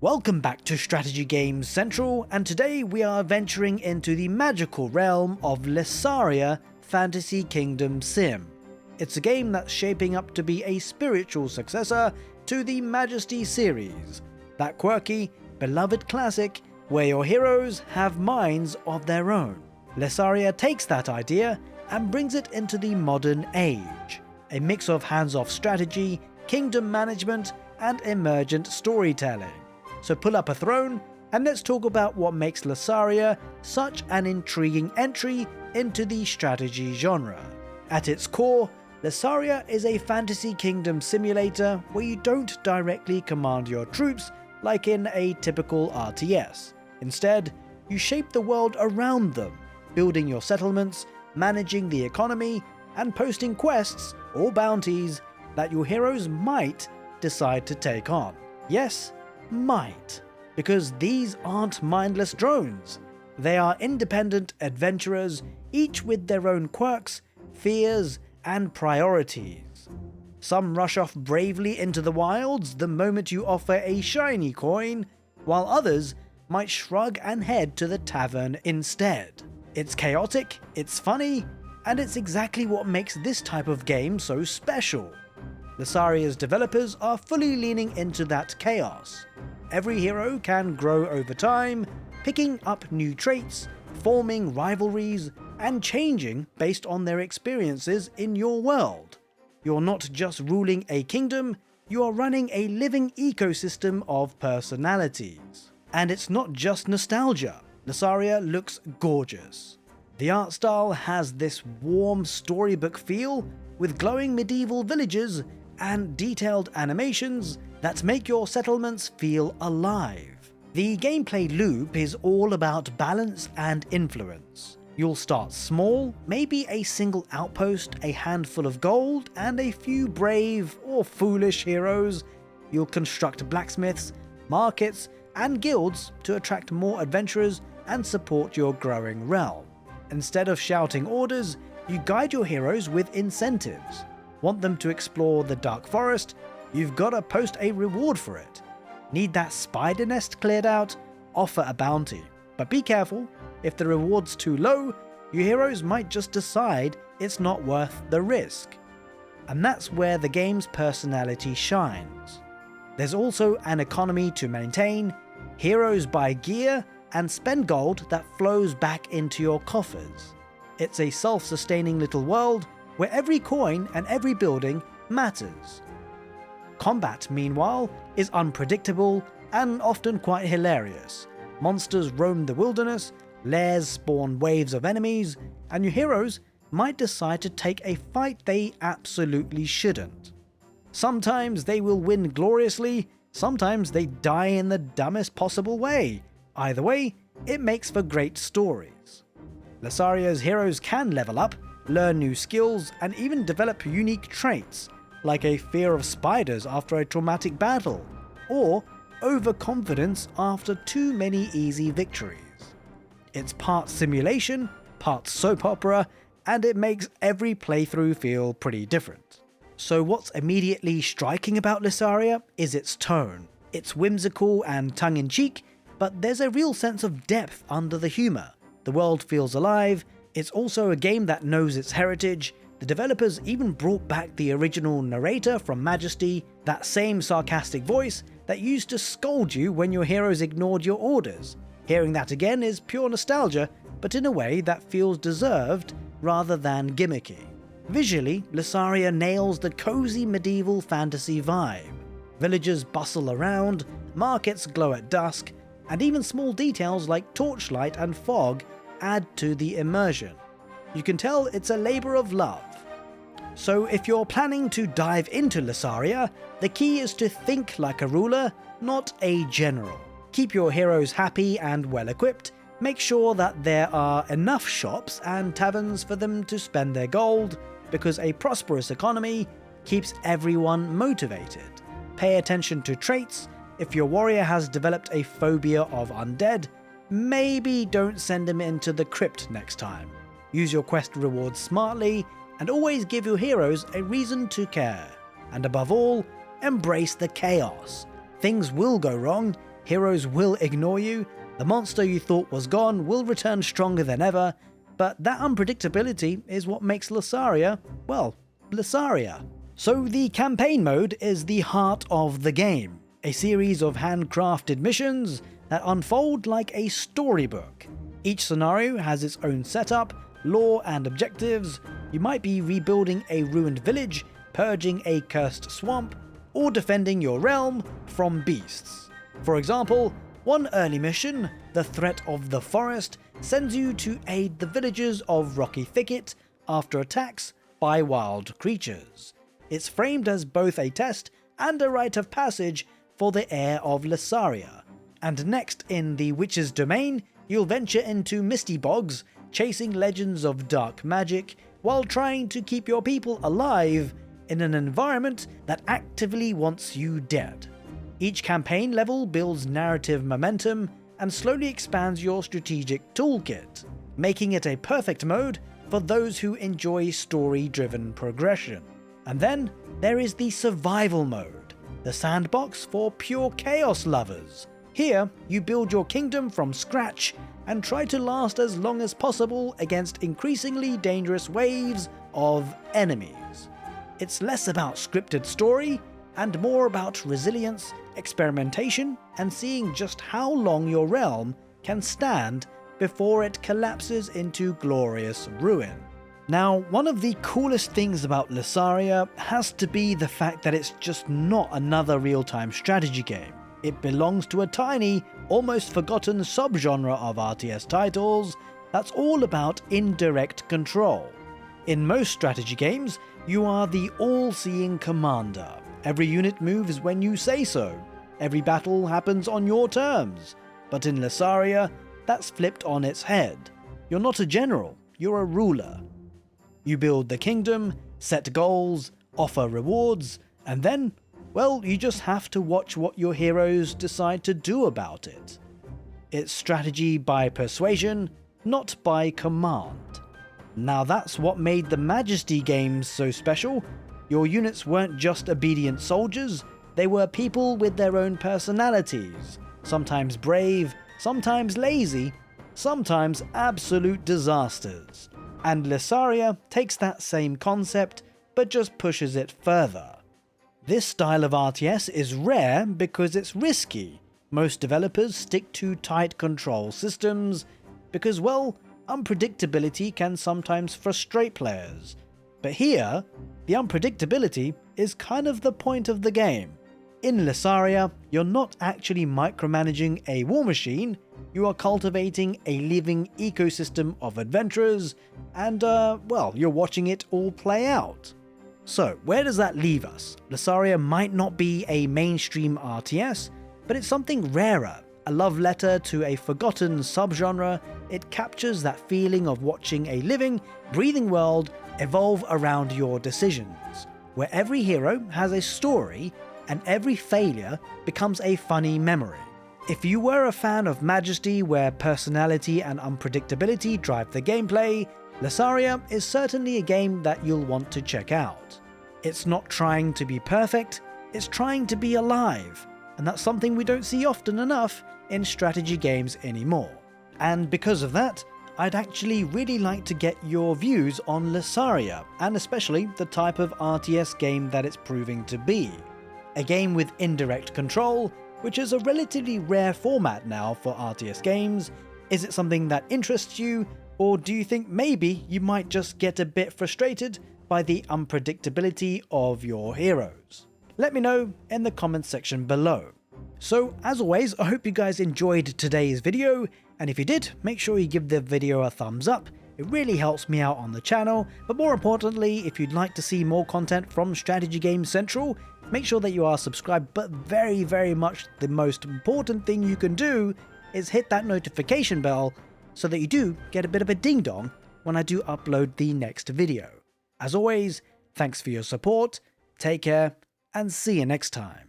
Welcome back to Strategy Games Central, and today we are venturing into the magical realm of Lessaria Fantasy Kingdom Sim. It's a game that's shaping up to be a spiritual successor to the Majesty series, that quirky, beloved classic where your heroes have minds of their own. Lessaria takes that idea and brings it into the modern age, a mix of hands-off strategy, kingdom management, and emergent storytelling. So pull up a throne and let's talk about what makes Lessaria such an intriguing entry into the strategy genre. At its core, Lessaria is a fantasy kingdom simulator where you don't directly command your troops like in a typical RTS. Instead, you shape the world around them, building your settlements, managing the economy, and posting quests or bounties that your heroes might decide to take on. Yes, might, because these aren't mindless drones. They are independent adventurers, each with their own quirks, fears, and priorities. Some rush off bravely into the wilds the moment you offer a shiny coin, while others might shrug and head to the tavern instead. It's chaotic, it's funny, and it's exactly what makes this type of game so special. Lessaria's developers are fully leaning into that chaos. Every hero can grow over time, picking up new traits, forming rivalries, and changing based on their experiences in your world. You're not just ruling a kingdom, you are running a living ecosystem of personalities. And it's not just nostalgia. Lessaria looks gorgeous. The art style has this warm storybook feel with glowing medieval villages and detailed animations that make your settlements feel alive. The gameplay loop is all about balance and influence. You'll start small, maybe a single outpost, a handful of gold, and a few brave or foolish heroes. You'll construct blacksmiths, markets, and guilds to attract more adventurers and support your growing realm. Instead of shouting orders, you guide your heroes with incentives. Want them to explore the Dark Forest? You've gotta post a reward for it. Need that spider nest cleared out? Offer a bounty. But be careful, if the reward's too low, your heroes might just decide it's not worth the risk. And that's where the game's personality shines. There's also an economy to maintain, heroes buy gear, and spend gold that flows back into your coffers. It's a self-sustaining little world where every coin and every building matters. Combat, meanwhile, is unpredictable and often quite hilarious. Monsters roam the wilderness, lairs spawn waves of enemies, and your heroes might decide to take a fight they absolutely shouldn't. Sometimes they will win gloriously, sometimes they die in the dumbest possible way. Either way, it makes for great stories. Lessaria's heroes can level up, learn new skills, and even develop unique traits, like a fear of spiders after a traumatic battle, or overconfidence after too many easy victories. It's part simulation, part soap opera, and it makes every playthrough feel pretty different. So what's immediately striking about Lessaria is its tone. It's whimsical and tongue-in-cheek, but there's a real sense of depth under the humour. The world feels alive. It's also a game that knows its heritage. The developers even brought back the original narrator from Majesty, that same sarcastic voice that used to scold you when your heroes ignored your orders. Hearing that again is pure nostalgia, but in a way that feels deserved rather than gimmicky. Visually, Lessaria nails the cozy medieval fantasy vibe. Villagers bustle around, markets glow at dusk, and even small details like torchlight and fog add to the immersion. You can tell it's a labour of love. So if you're planning to dive into Lessaria, the key is to think like a ruler, not a general. Keep your heroes happy and well equipped, make sure that there are enough shops and taverns for them to spend their gold, because a prosperous economy keeps everyone motivated. Pay attention to traits. If your warrior has developed a phobia of undead, maybe don't send him into the crypt next time. Use your quest rewards smartly, and always give your heroes a reason to care. And above all, embrace the chaos. Things will go wrong, heroes will ignore you, the monster you thought was gone will return stronger than ever, but that unpredictability is what makes Lessaria, well, Lessaria. So the campaign mode is the heart of the game, a series of handcrafted missions that unfold like a storybook. Each scenario has its own setup, lore and objectives. You might be rebuilding a ruined village, purging a cursed swamp, or defending your realm from beasts. For example, one early mission, the Threat of the Forest, sends you to aid the villagers of Rocky Thicket after attacks by wild creatures. It's framed as both a test and a rite of passage for the heir of Lessaria. And next, in the Witch's Domain, you'll venture into misty bogs, chasing legends of dark magic, while trying to keep your people alive in an environment that actively wants you dead. Each campaign level builds narrative momentum and slowly expands your strategic toolkit, making it a perfect mode for those who enjoy story-driven progression. And then there is the survival mode, the sandbox for pure chaos lovers. Here, you build your kingdom from scratch and try to last as long as possible against increasingly dangerous waves of enemies. It's less about scripted story and more about resilience, experimentation, and seeing just how long your realm can stand before it collapses into glorious ruin. Now, one of the coolest things about Lessaria has to be the fact that it's just not another real-time strategy game. It belongs to a tiny, almost forgotten subgenre of RTS titles that's all about indirect control. In most strategy games, you are the all-seeing commander. Every unit moves when you say so. Every battle happens on your terms. But in Lessaria, that's flipped on its head. You're not a general, you're a ruler. You build the kingdom, set goals, offer rewards, and then, well, you just have to watch what your heroes decide to do about it. It's strategy by persuasion, not by command. Now that's what made the Majesty games so special. Your units weren't just obedient soldiers, they were people with their own personalities, sometimes brave, sometimes lazy, sometimes absolute disasters. And Lessaria takes that same concept, but just pushes it further. This style of RTS is rare because it's risky. Most developers stick to tight control systems because, well, unpredictability can sometimes frustrate players. But here, the unpredictability is kind of the point of the game. In Lessaria, you're not actually micromanaging a war machine, you are cultivating a living ecosystem of adventurers, and well, you're watching it all play out. So, where does that leave us? Lessaria might not be a mainstream RTS, but it's something rarer, a love letter to a forgotten subgenre. It captures that feeling of watching a living, breathing world evolve around your decisions, where every hero has a story and every failure becomes a funny memory. If you were a fan of Majesty, where personality and unpredictability drive the gameplay, Lessaria is certainly a game that you'll want to check out. It's not trying to be perfect, it's trying to be alive, and that's something we don't see often enough in strategy games anymore. And because of that, I'd actually really like to get your views on Lessaria, and especially the type of RTS game that it's proving to be. A game with indirect control, which is a relatively rare format now for RTS games. Is it something that interests you, or do you think maybe you might just get a bit frustrated by the unpredictability of your heroes? Let me know in the comments section below. So as always, I hope you guys enjoyed today's video, and if you did, make sure you give the video a thumbs up. It really helps me out on the channel, but more importantly, if you'd like to see more content from Strategy Game Central, make sure that you are subscribed, but very much the most important thing you can do is hit that notification bell so that you do get a bit of a ding-dong when I do upload the next video. As always, thanks for your support, take care, and see you next time.